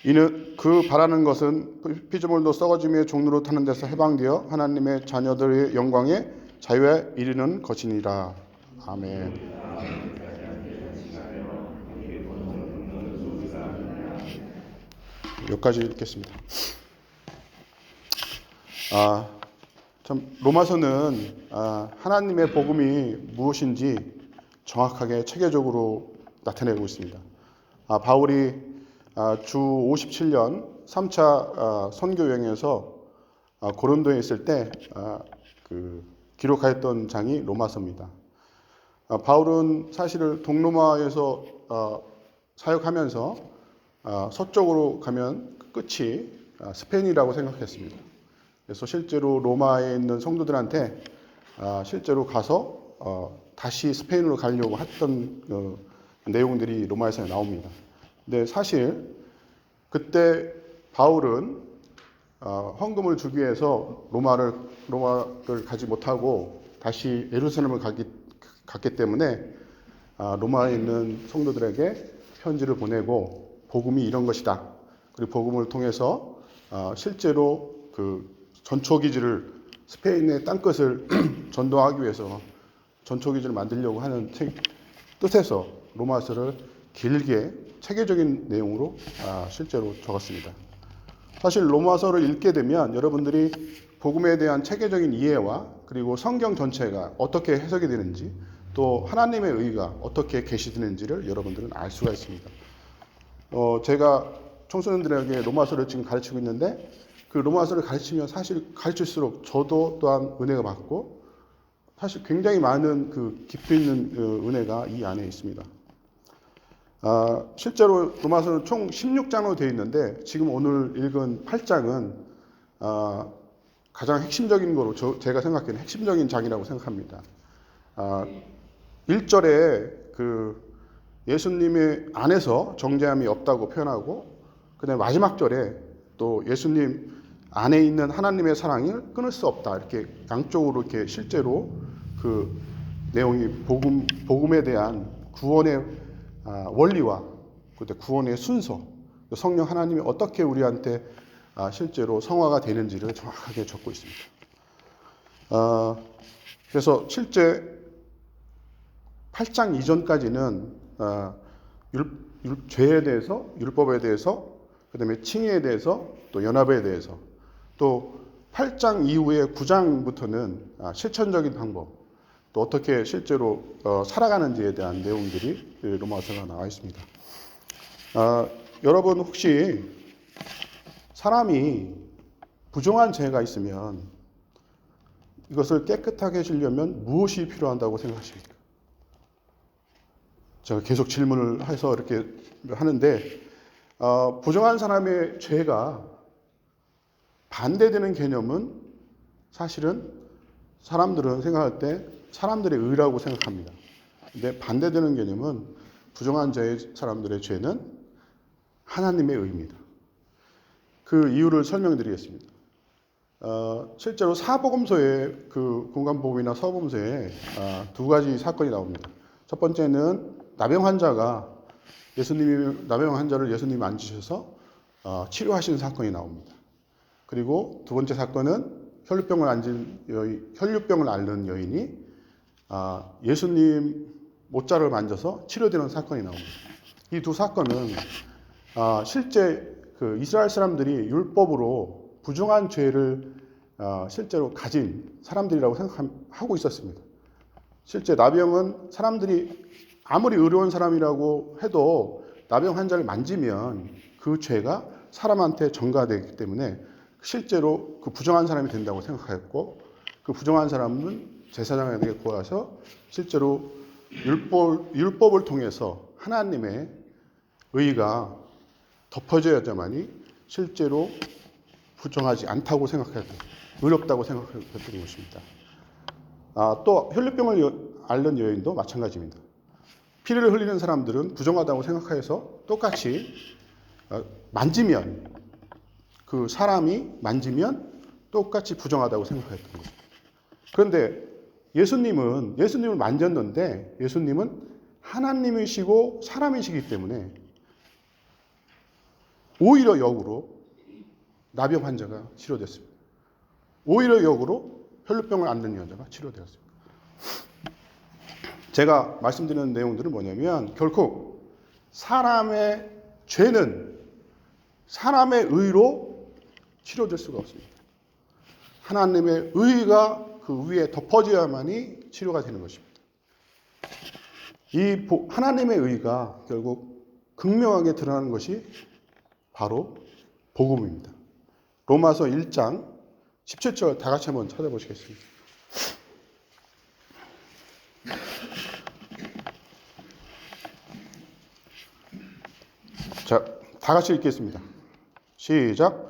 이는 그 바라는 것은 피조물도 썩어짐의 종로로 타는 데서 해방되어 하나님의 자녀들의 영광에 자유에 이르는 것이니라. 아멘. 여기까지 읽겠습니다. 참 로마서는 하나님의 복음이 무엇인지 정확하게 체계적으로 나타내고 있습니다. 바울이 주 57년 3차 선교 여행에서 고린도에 있을 때 기록하였던 장이 로마서입니다. 바울은 사실 동로마에서 사역하면서 서쪽으로 가면 끝이 스페인이라고 생각했습니다. 그래서 실제로 로마에 있는 성도들한테 실제로 가서 다시 스페인으로 가려고 했던 내용들이 로마에서 나옵니다. 근데 사실 그때 바울은 헌금을 주기 위해서 로마를 가지 못하고 다시 예루살렘을 갔기 때문에 로마에 있는 성도들에게 편지를 보내고 복음이 이런 것이다. 그리고 복음을 통해서 실제로 그 전초기지를 스페인의 땅끝을 전도하기 위해서 전초기지를 만들려고 하는 뜻에서 로마서를 길게 체계적인 내용으로 실제로 적었습니다. 사실 로마서를 읽게 되면 여러분들이 복음에 대한 체계적인 이해와 그리고 성경 전체가 어떻게 해석이 되는지 또 하나님의 의가 어떻게 계시되는지를 여러분들은 알 수가 있습니다. 제가 청소년들에게 로마서를 지금 가르치고 있는데 그 로마서를 가르치면 사실 가르칠수록 저도 또한 은혜가 받고 사실 굉장히 많은 그 깊이 있는 은혜가 이 안에 있습니다. 실제로 로마서는 총 16장으로 되어 있는데 지금 오늘 읽은 8장은 가장 핵심적인 거로 제가 생각하기에는 핵심적인 장이라고 생각합니다. 1절에 그 예수님의 안에서 정죄함이 없다고 표현하고 그다음에 마지막 절에 또 예수님 안에 있는 하나님의 사랑을 끊을 수 없다 이렇게 양쪽으로 이렇게 실제로 그 내용이 복음에 대한 구원의 원리와 구원의 순서, 성령 하나님이 어떻게 우리한테 실제로 성화가 되는지를 정확하게 적고 있습니다. 그래서 실제 8장 이전까지는 죄에 대해서, 율법에 대해서, 그 다음에 칭의에 대해서, 또 연합에 대해서, 또 8장 이후에 9장부터는 실천적인 방법, 또 어떻게 실제로 살아가는지에 대한 내용들이 로마서가 나와 있습니다. 여러분 혹시 사람이 부정한 죄가 있으면 이것을 깨끗하게 해주려면 무엇이 필요한다고 생각하십니까? 제가 계속 질문을 해서 이렇게 하는데 부정한 사람의 죄가 반대되는 개념은 사실은 사람들은 생각할 때 사람들의 의라고 생각합니다. 근데 반대되는 개념은 부정한 사람들의 죄는 하나님의 의입니다. 그 이유를 설명드리겠습니다. 실제로 사복음서에 그 공관복음이나 서복음서에 두 가지 사건이 나옵니다. 첫 번째는 나병 환자를 예수님이 만지셔서 치료하시는 사건이 나옵니다. 그리고 두 번째 사건은 혈루병을 앓는 여인이 예수님 못자를 만져서 치료되는 사건이 나옵니다. 이 두 사건은 실제 그 이스라엘 사람들이 율법으로 부정한 죄를 실제로 가진 사람들이라고 생각하고 있었습니다. 실제 나병은 사람들이 아무리 의로운 사람이라고 해도 나병 환자를 만지면 그 죄가 사람한테 전가되기 때문에 실제로 그 부정한 사람이 된다고 생각하였고 그 부정한 사람은 제사장에게 구하서 실제로 율법을 통해서 하나님의 의가 덮어져야지만이 실제로 부정하지 않다고 생각했고 의롭다고 생각했던 것입니다. 또 혈루병을 앓는 여인도 마찬가지입니다. 피를 흘리는 사람들은 부정하다고 생각해서 똑같이 만지면 그 사람이 만지면 똑같이 부정하다고 생각했던 거죠. 그런데 예수님을 만졌는데 예수님은 하나님이시고 사람이시기 때문에 오히려 역으로 나병 환자가 치료됐습니다. 오히려 역으로 혈루병을 앓는 여자가 치료되었습니다. 제가 말씀드리는 내용들은 뭐냐면 결코 사람의 죄는 사람의 의로 치료될 수가 없습니다. 하나님의 의가 그 위에 덮어져야만이 치료가 되는 것입니다. 이 하나님의 의가 결국 극명하게 드러나는 것이 바로 복음입니다. 로마서 1장 17절 다 같이 한번 찾아보시겠습니다. 자, 다 같이 읽겠습니다. 시작.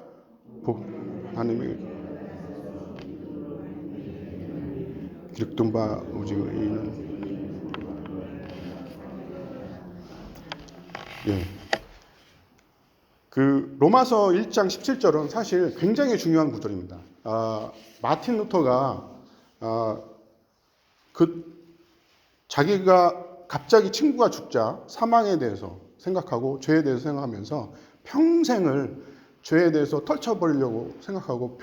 하나님의 기록된 바 오직 의인은 그 로마서 1장 17절은 사실 굉장히 중요한 구절입니다. 마틴 루터가 자기가 갑자기 친구가 죽자 사망에 대해서 생각하고 죄에 대해서 생각하면서 평생을 죄에 대해서 떨쳐버리려고 생각하고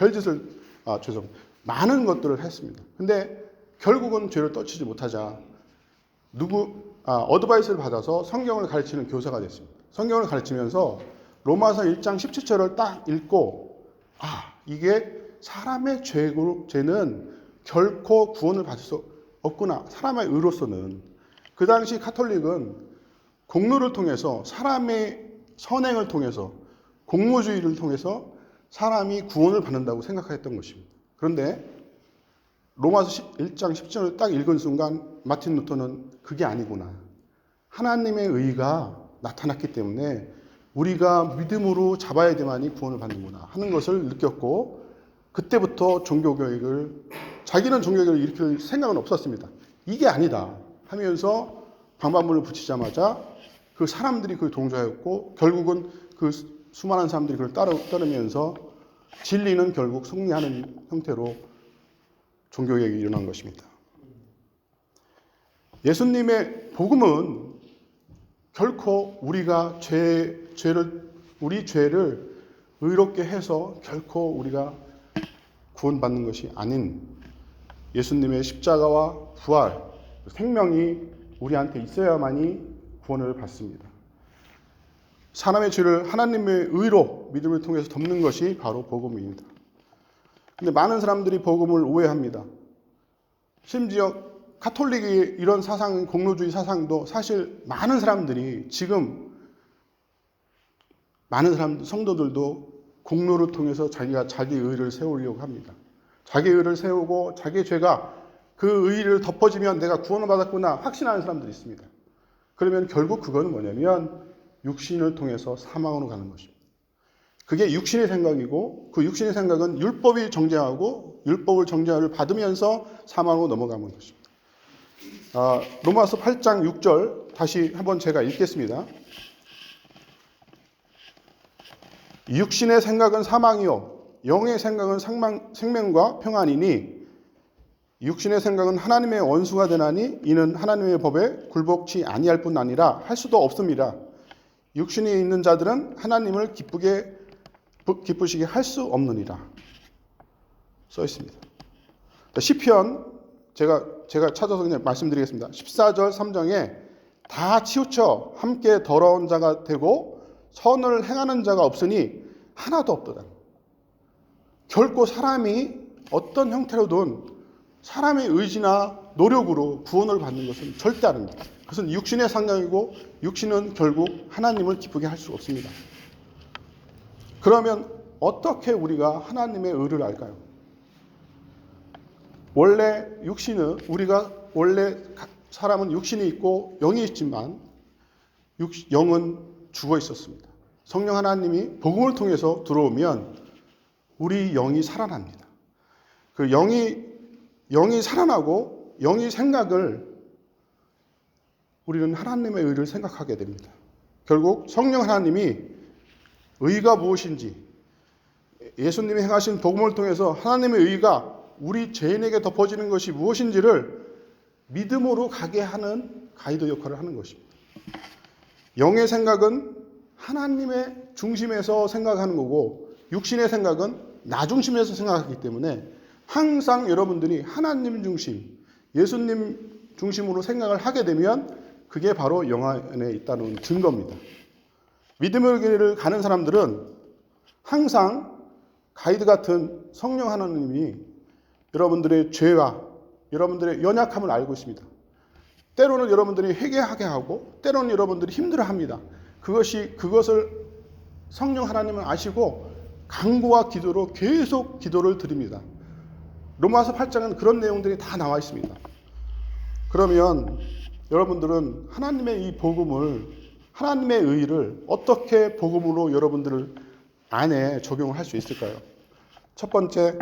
많은 것들을 했습니다. 근데 결국은 죄를 떨치지 못하자 어드바이스를 받아서 성경을 가르치는 교사가 됐습니다. 성경을 가르치면서 로마서 1장 17절을 딱 읽고 이게 사람의 죄는 결코 구원을 받을 수 없구나. 사람의 의로서는. 그 당시 카톨릭은 공로를 통해서 사람의 선행을 통해서 공로주의를 통해서 사람이 구원을 받는다고 생각했던 것입니다. 그런데 로마서 1장 10절을 딱 읽은 순간 마틴 루터는 그게 아니구나. 하나님의 의가 나타났기 때문에 우리가 믿음으로 잡아야 되만이 구원을 받는구나 하는 것을 느꼈고 그때부터 자기는 종교교육을 일으킬 생각은 없었습니다. 이게 아니다 하면서 방반문을 붙이자마자 그 사람들이 그걸 동조하였고 결국은 그 수많은 사람들이 그걸 따르면서 진리는 결국 승리하는 형태로 종교개혁이 일어난 것입니다. 예수님의 복음은 결코 우리가 우리 죄를 의롭게 해서 결코 우리가 구원받는 것이 아닌 예수님의 십자가와 부활, 생명이 우리한테 있어야만이 구원을 받습니다. 사람의 죄를 하나님의 의로 믿음을 통해서 덮는 것이 바로 복음입니다. 근데 많은 사람들이 복음을 오해합니다. 심지어 카톨릭의 이런 사상, 공로주의 사상도 사실 많은 성도들도 공로를 통해서 자기 의를 세우려고 합니다. 자기 의를 세우고 자기 죄가 그 의를 덮어지면 내가 구원을 받았구나 확신하는 사람들이 있습니다. 그러면 결국 그건 뭐냐면 육신을 통해서 사망으로 가는 것입니다. 그게 육신의 생각이고 그 육신의 생각은 율법이 정죄하고 율법을 정죄를 받으면서 사망으로 넘어가는 것입니다. 로마서 8장 6절 다시 한번 제가 읽겠습니다. 육신의 생각은 사망이요 영의 생각은 생명과 평안이니 육신의 생각은 하나님의 원수가 되나니 이는 하나님의 법에 굴복치 아니할 뿐 아니라 할 수도 없습니다. 육신이 있는 자들은 하나님을 기쁘시게 할 수 없느니라 써 있습니다. 시편 제가 찾아서 그냥 말씀드리겠습니다. 14절 3장에 다 치우쳐 함께 더러운 자가 되고 선을 행하는 자가 없으니 하나도 없도다. 결코 사람이 어떤 형태로든 사람의 의지나 노력으로 구원을 받는 것은 절대 아닙니다. 그것은 육신의 상황이고 육신은 결국 하나님을 기쁘게 할 수 없습니다. 그러면 어떻게 우리가 하나님의 의를 알까요? 원래 사람은 육신이 있고 영이 있지만 영은 죽어 있었습니다. 성령 하나님이 복음을 통해서 들어오면 우리 영이 살아납니다. 그 영이 살아나고 영의 생각을 우리는 하나님의 의를 생각하게 됩니다. 결국 성령 하나님이 의가 무엇인지 예수님이 행하신 복음을 통해서 하나님의 의가 우리 죄인에게 덮어지는 것이 무엇인지를 믿음으로 가게 하는 가이드 역할을 하는 것입니다. 영의 생각은 하나님의 중심에서 생각하는 거고 육신의 생각은 나 중심에서 생각하기 때문에 항상 여러분들이 하나님 중심, 예수님 중심으로 생각을 하게 되면 그게 바로 영 안에 있다는 증거입니다. 믿음의 길을 가는 사람들은 항상 가이드 같은 성령 하나님이 여러분들의 죄와 여러분들의 연약함을 알고 있습니다. 때로는 여러분들이 회개하게 하고 때로는 여러분들이 힘들어합니다. 그것을 성령 하나님은 아시고 간구와 기도로 계속 기도를 드립니다. 로마서 8장은 그런 내용들이 다 나와 있습니다. 그러면 여러분들은 하나님의 이 복음을, 하나님의 의를 어떻게 복음으로 여러분들 안에 적용을 할 수 있을까요? 첫 번째,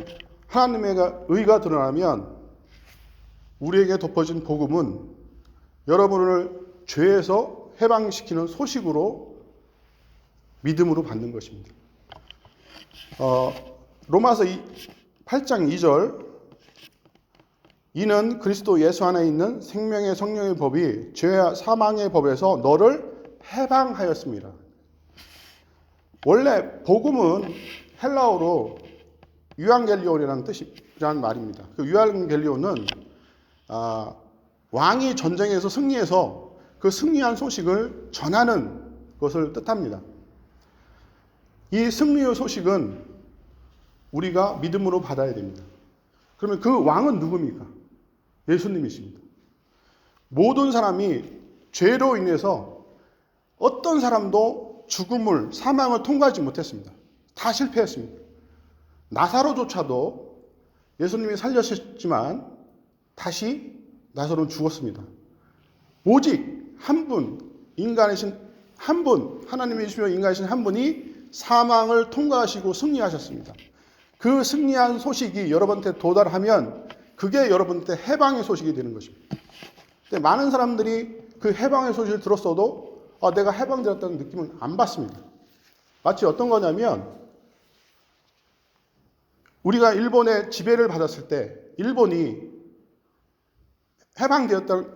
하나님의 의가 드러나면 우리에게 덮어진 복음은 여러분을 죄에서 해방시키는 소식으로 믿음으로 받는 것입니다. 로마서 8장 2절, 이는 그리스도 예수 안에 있는 생명의 성령의 법이 죄와 사망의 법에서 너를 해방하였습니다. 원래 복음은 헬라어로 유앙겔리온이라는 뜻이라는 말입니다. 그 유앙겔리온은 왕이 전쟁에서 승리해서 그 승리한 소식을 전하는 것을 뜻합니다. 이 승리의 소식은 우리가 믿음으로 받아야 됩니다. 그러면 그 왕은 누굽니까? 예수님이십니다. 모든 사람이 죄로 인해서 어떤 사람도 죽음을, 사망을 통과하지 못했습니다. 다 실패했습니다. 나사로조차도 예수님이 살려주셨지만 다시 나사로는 죽었습니다. 오직 한 분, 인간이신 한 분, 하나님이시며 인간이신 한 분이 사망을 통과하시고 승리하셨습니다. 그 승리한 소식이 여러분한테 도달하면 그게 여러분한테 해방의 소식이 되는 것입니다. 근데 많은 사람들이 그 해방의 소식을 들었어도 내가 해방되었다는 느낌을 안 받습니다. 마치 어떤 거냐면 우리가 일본의 지배를 받았을 때 일본이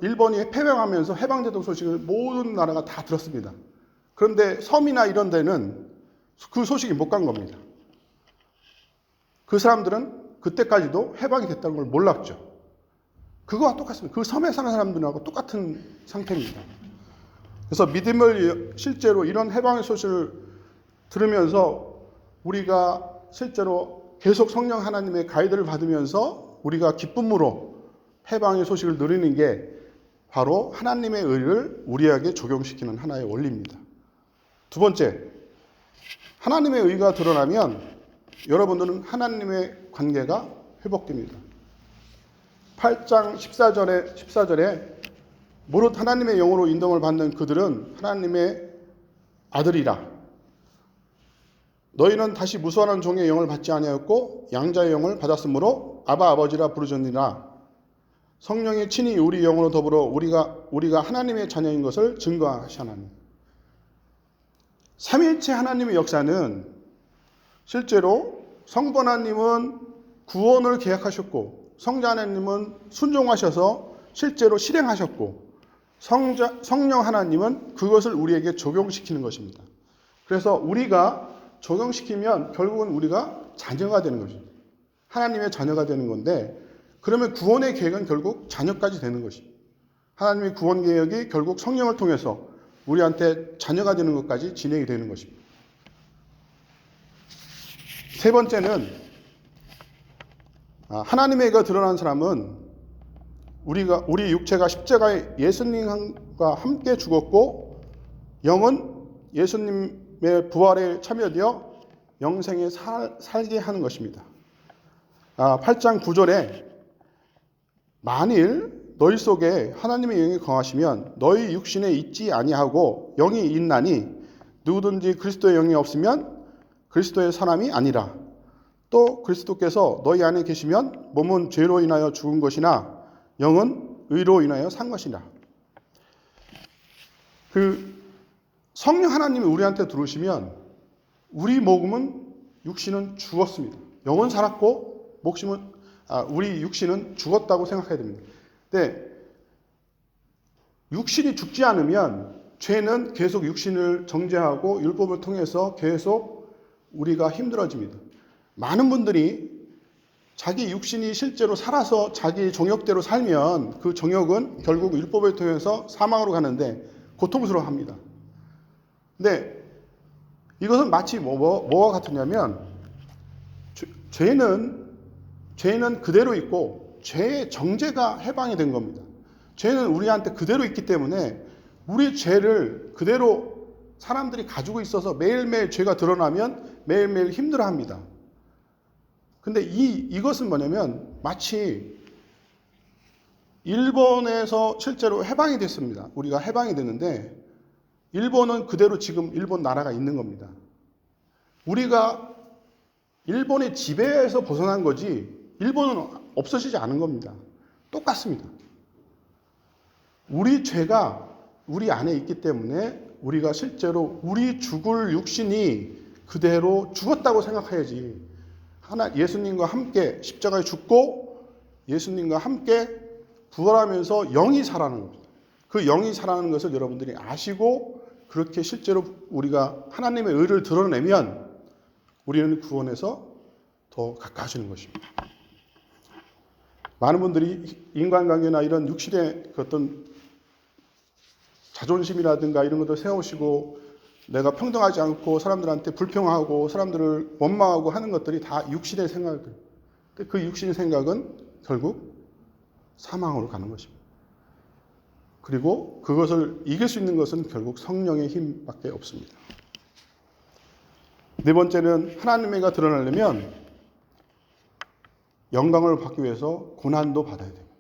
일본이 패배하면서 해방됐다는 소식을 모든 나라가 다 들었습니다. 그런데 섬이나 이런 데는 그 소식이 못 간 겁니다. 그 사람들은 그때까지도 해방이 됐다는 걸 몰랐죠. 그거와 똑같습니다. 그 섬에 사는 사람들하고 똑같은 상태입니다. 그래서 믿음을 실제로 이런 해방의 소식을 들으면서 우리가 실제로 계속 성령 하나님의 가이드를 받으면서 우리가 기쁨으로 해방의 소식을 누리는 게 바로 하나님의 의를 우리에게 적용시키는 하나의 원리입니다. 두 번째, 하나님의 의가 드러나면 여러분들은 하나님의 관계가 회복됩니다. 8장 14절에 무릇 하나님의 영으로 인도를 받는 그들은 하나님의 아들이라. 너희는 다시 무수한 종의 영을 받지 아니하였고 양자의 영을 받았으므로 아바 아버지라 부르짖느니라. 성령이 친히 우리 영으로 더불어 우리가 하나님의 자녀인 것을 증거하시나니. 삼위일체 하나님의 역사는 실제로 성부 하나님은 구원을 계약하셨고 성자 하나님은 순종하셔서 실제로 실행하셨고 성령 하나님은 그것을 우리에게 적용시키는 것입니다. 그래서 우리가 적용시키면 결국은 우리가 자녀가 되는 거죠. 하나님의 자녀가 되는 건데 그러면 구원의 계획은 결국 자녀까지 되는 것입니다. 하나님의 구원 계획이 결국 성령을 통해서 우리한테 자녀가 되는 것까지 진행이 되는 것입니다. 세 번째는 하나님의 의가 드러난 사람은 우리 육체가 십자가에 예수님과 함께 죽었고 영은 예수님의 부활에 참여되어 영생에 살게 하는 것입니다. 8장 9절에 만일 너희 속에 하나님의 영이 거하시면 너희 육신에 있지 아니하고 영이 있나니 누구든지 그리스도의 영이 없으면 그리스도의 사람이 아니라. 또 그리스도께서 너희 안에 계시면 몸은 죄로 인하여 죽은 것이나 영은 의로 인하여 산 것이라. 그 성령 하나님이 우리한테 들어오시면 우리 몸은 육신은 죽었습니다. 영은 살았고 우리 육신은 죽었다고 생각해야 됩니다. 근데 육신이 죽지 않으면 죄는 계속 육신을 정죄하고 율법을 통해서 계속 우리가 힘들어집니다. 많은 분들이 자기 육신이 실제로 살아서 자기 정욕대로 살면 그 정욕은 결국 율법을 통해서 사망으로 가는데 고통스러워합니다. 근데 이것은 마치 뭐와 같으냐면 죄는 그대로 있고 죄의 정죄가 해방이 된 겁니다. 죄는 우리한테 그대로 있기 때문에 우리 죄를 그대로 사람들이 가지고 있어서 매일매일 죄가 드러나면 매일매일 힘들어합니다. 근데 이것은 뭐냐면 마치 일본에서 실제로 해방이 됐습니다. 우리가 해방이 됐는데 일본은 그대로 지금 일본 나라가 있는 겁니다. 우리가 일본의 지배에서 벗어난 거지 일본은 없어지지 않은 겁니다. 똑같습니다. 우리 죄가 우리 안에 있기 때문에 우리가 실제로 우리 죽을 육신이 그대로 죽었다고 생각해야지. 예수님과 함께 십자가에 죽고 예수님과 함께 부활하면서 영이 살아나는 겁니다. 그 영이 살아나는 것을 여러분들이 아시고 그렇게 실제로 우리가 하나님의 의를 드러내면 우리는 구원에서 더 가까워지는 것입니다. 많은 분들이 인간관계나 이런 육신의 어떤 자존심이라든가 이런 것들 세우시고 내가 평등하지 않고 사람들한테 불평하고 사람들을 원망하고 하는 것들이 다 육신의 생각들. 그 육신의 생각은 결국 사망으로 가는 것입니다. 그리고 그것을 이길 수 있는 것은 결국 성령의 힘밖에 없습니다. 네 번째는 하나님의가 드러나려면 영광을 받기 위해서 고난도 받아야 됩니다.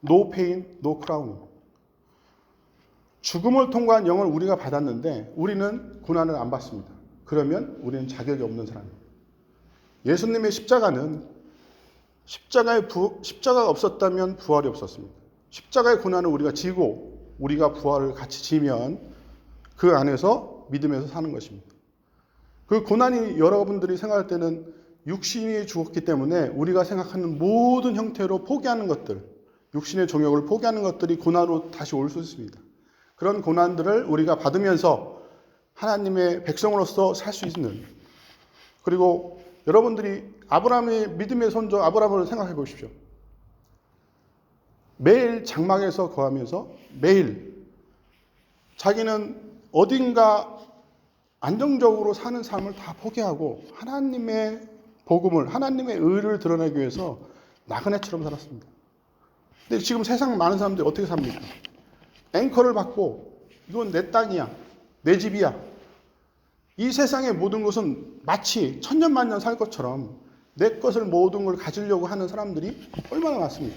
No pain, no crown. 죽음을 통과한 영을 우리가 받았는데 우리는 고난을 안 받습니다. 그러면 우리는 자격이 없는 사람입니다. 예수님의 십자가가 없었다면 부활이 없었습니다. 십자가의 고난을 우리가 지고 우리가 부활을 같이 지면 그 안에서 믿음에서 사는 것입니다. 그 고난이 여러분들이 생각할 때는 육신이 죽었기 때문에 우리가 생각하는 모든 형태로 포기하는 것들, 육신의 정욕을 포기하는 것들이 고난으로 다시 올 수 있습니다. 그런 고난들을 우리가 받으면서 하나님의 백성으로서 살 수 있는, 그리고 여러분들이 아브라함의 믿음의 선조 아브라함을 생각해 보십시오. 매일 장막에서 거하면서 매일 자기는 어딘가 안정적으로 사는 삶을 다 포기하고 하나님의 복음을, 하나님의 의를 드러내기 위해서 나그네처럼 살았습니다. 근데 지금 세상 많은 사람들이 어떻게 삽니까? 앵커를 받고 이건 내 땅이야, 내 집이야. 이 세상의 모든 것은 마치 천년만년 살 것처럼 내 것을 모든 걸 가지려고 하는 사람들이 얼마나 많습니까?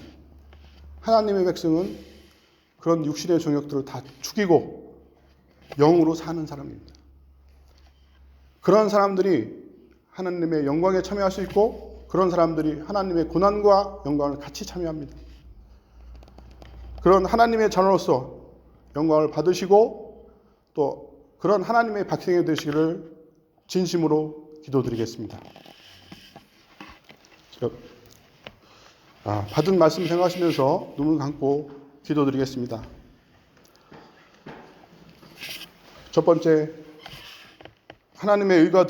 하나님의 백성은 그런 육신의 정욕들을 다 죽이고 영으로 사는 사람입니다. 그런 사람들이 하나님의 영광에 참여할 수 있고 그런 사람들이 하나님의 고난과 영광을 같이 참여합니다. 그런 하나님의 자녀로서 영광을 받으시고 또 그런 하나님의 백성이 되시기를 진심으로 기도드리겠습니다. 받은 말씀 생각하시면서 눈을 감고 기도드리겠습니다. 첫 번째, 하나님의 의가